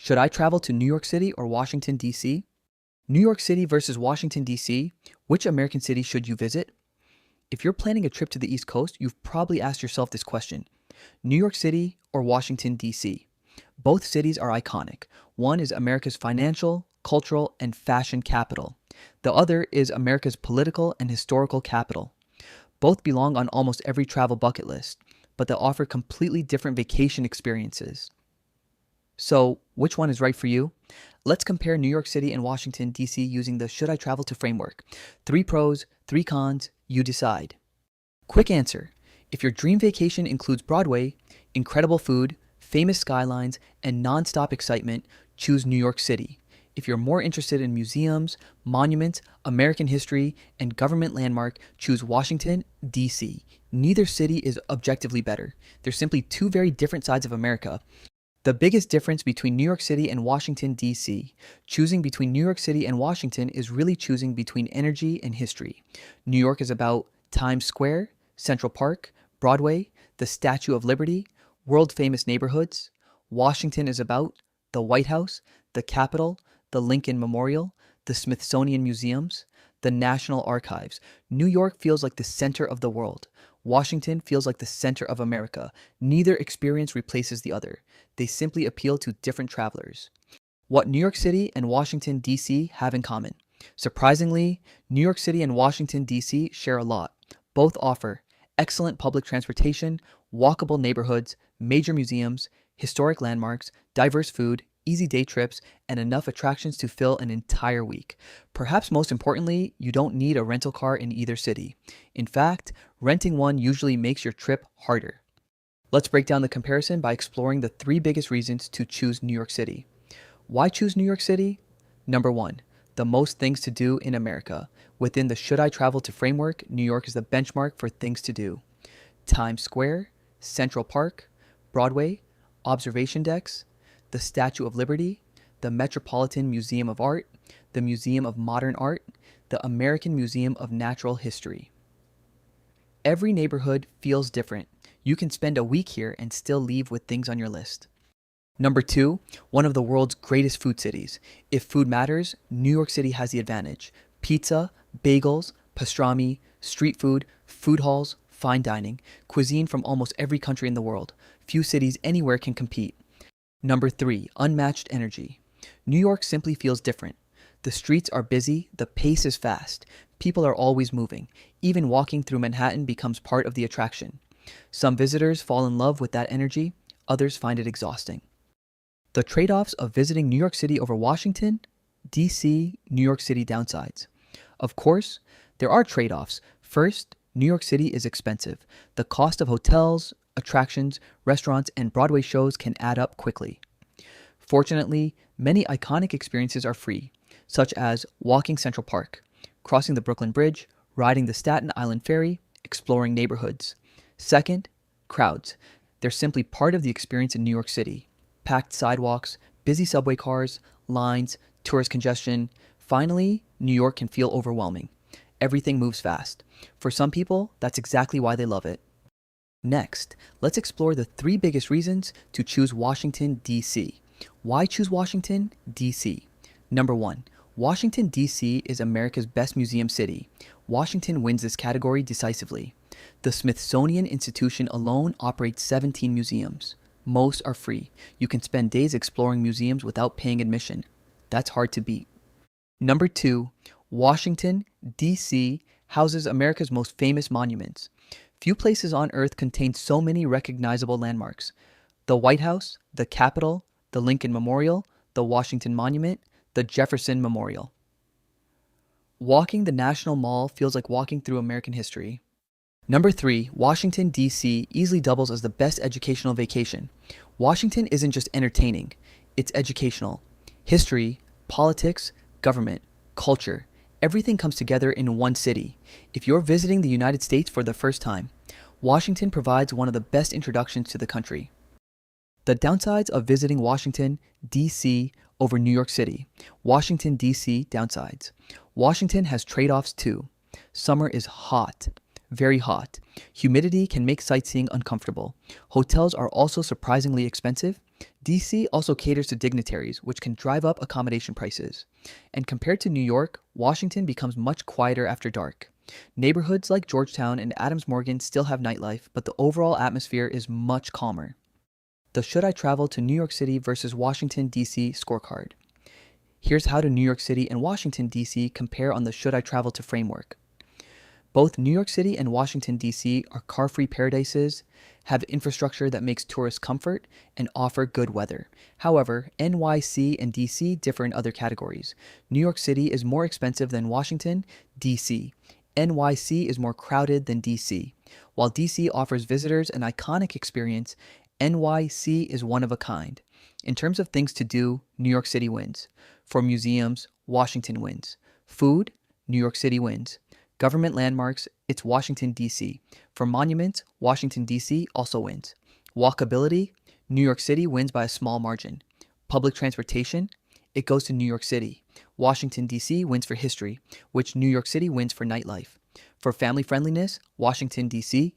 Should I travel to New York City or Washington, D.C.? New York City versus Washington, D.C., which American city should you visit? If you're planning a trip to the East Coast, you've probably asked yourself this question: New York City or Washington, D.C.? Both cities are iconic. One is America's financial, cultural, and fashion capital. The other is America's political and historical capital. Both belong on almost every travel bucket list, but they offer completely different vacation experiences. So, which one is right for you? Let's compare New York City and Washington, D.C. using the Should I Travel to framework. 3 pros, 3 cons, you decide. Quick answer: if your dream vacation includes Broadway, incredible food, famous skylines, and non-stop excitement, choose New York City. If you're more interested in museums, monuments, American history, and government landmark, choose Washington, D.C. Neither city is objectively better. They're simply two very different sides of America. The biggest difference between New York City and Washington, D.C. Choosing between New York City and Washington is really choosing between energy and history. New York is about Times Square, Central Park, Broadway, the Statue of Liberty, world-famous neighborhoods. Washington is about the White House, the Capitol, the Lincoln Memorial, the Smithsonian Museums, the National Archives. New York feels like the center of the world. Washington feels like the center of America. Neither experience replaces the other. They simply appeal to different travelers. What New York City and Washington, D.C. have in common? Surprisingly, New York City and Washington, D.C. share a lot. Both offer excellent public transportation, walkable neighborhoods, major museums, historic landmarks, diverse food, easy day trips, and enough attractions to fill an entire week. Perhaps most importantly, you don't need a rental car in either city. In fact, renting one usually makes your trip harder. Let's break down the comparison by exploring the 3 biggest reasons to choose New York City. Why choose New York City? Number 1, the most things to do in America. Within the Should I Travel to framework, New York is the benchmark for things to do. Times Square, Central Park, Broadway, observation decks, the Statue of Liberty, the Metropolitan Museum of Art, the Museum of Modern Art, the American Museum of Natural History. Every neighborhood feels different. You can spend a week here and still leave with things on your list. Number 2, one of the world's greatest food cities. If food matters, New York City has the advantage. Pizza, bagels, pastrami, street food, food halls, fine dining, cuisine from almost every country in the world. Few cities anywhere can compete. Number 3, unmatched energy. New York simply feels different. The streets are busy, the pace is fast. People are always moving. Even walking through Manhattan becomes part of the attraction. Some visitors fall in love with that energy, others find it exhausting. The trade-offs of visiting New York City over Washington, D.C., New York City downsides. Of course, there are trade-offs. First, New York City is expensive. The cost of hotels, attractions, restaurants, and Broadway shows can add up quickly. Fortunately, many iconic experiences are free, such as walking Central Park, crossing the Brooklyn Bridge, riding the Staten Island Ferry, exploring neighborhoods. Second, crowds. They're simply part of the experience in New York City. Packed sidewalks, busy subway cars, lines, tourist congestion. Finally, New York can feel overwhelming. Everything moves fast. For some people, that's exactly why they love it. Next, let's explore the 3 biggest reasons to choose Washington, D.C. Why choose Washington, D.C.? Number 1, Washington, D.C. is America's best museum city. Washington wins this category decisively. The Smithsonian Institution alone operates 17 museums. Most are free. You can spend days exploring museums without paying admission. That's hard to beat. Number 2, Washington, D.C. houses America's most famous monuments. Few places on Earth contain so many recognizable landmarks. The White House, the Capitol, the Lincoln Memorial, the Washington Monument, the Jefferson Memorial. Walking the National Mall feels like walking through American history. Number 3, Washington, D.C. easily doubles as the best educational vacation. Washington isn't just entertaining, it's educational. History, politics, government, culture, everything comes together in one city. If you're visiting the United States for the first time, Washington provides one of the best introductions to the country. The downsides of visiting Washington, D.C. over New York City. Washington, D.C. downsides. Washington has trade-offs too. Summer is hot. Very hot. Humidity can make sightseeing uncomfortable. Hotels are also surprisingly expensive. DC also caters to dignitaries, which can drive up accommodation prices. And compared to New York, Washington becomes much quieter after dark. Neighborhoods like Georgetown and Adams Morgan still have nightlife, but the overall atmosphere is much calmer. The Should I Travel to New York City versus Washington, D.C. scorecard. Here's how to New York City and Washington, D.C. compare on the Should I Travel to framework. Both New York City and Washington, D.C. are car-free paradises, have infrastructure that makes tourists comfort, and offer good weather. However, NYC and D.C. differ in other categories. New York City is more expensive than Washington, D.C. NYC is more crowded than D.C. While D.C. offers visitors an iconic experience, NYC is one of a kind. In terms of things to do, New York City wins. For museums, Washington wins. Food, New York City wins. Government landmarks, it's Washington, D.C. For monuments, Washington, D.C. also wins. Walkability, New York City wins by a small margin. Public transportation, it goes to New York City. Washington, D.C. wins for history, which New York City wins for nightlife. For family friendliness, Washington, D.C.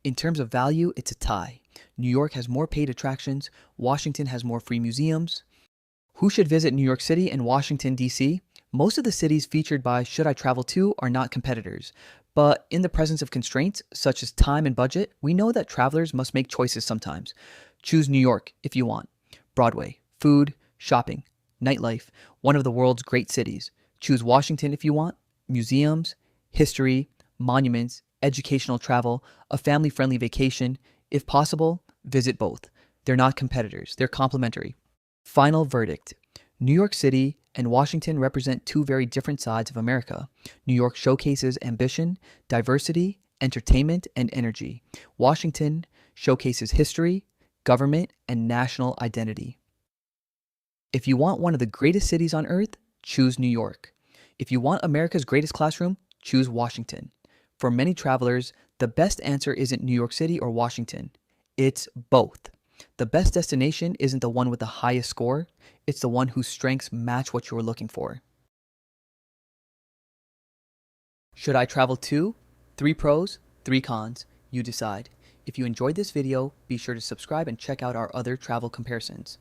In terms of value, it's a tie. New York has more paid attractions, Washington has more free museums. Who should visit New York City and Washington, D.C.? Most of the cities featured by Should I Travel To are not competitors, but in the presence of constraints, such as time and budget, we know that travelers must make choices sometimes. Choose New York if you want. Broadway, food, shopping, nightlife, one of the world's great cities. Choose Washington if you want. Museums, history, monuments, educational travel, a family-friendly vacation. If possible, visit both. They're not competitors, they're complementary. Final verdict. New York City and Washington represent two very different sides of America. New York showcases ambition, diversity, entertainment, and energy. Washington showcases history, government, and national identity. If you want one of the greatest cities on earth, choose New York. If you want America's greatest classroom, choose Washington. For many travelers, the best answer isn't New York City or Washington. It's both. The best destination isn't the one with the highest score, it's the one whose strengths match what you're looking for. Should I travel to? 3 pros, 3 cons. You decide. If you enjoyed this video, be sure to subscribe and check out our other travel comparisons.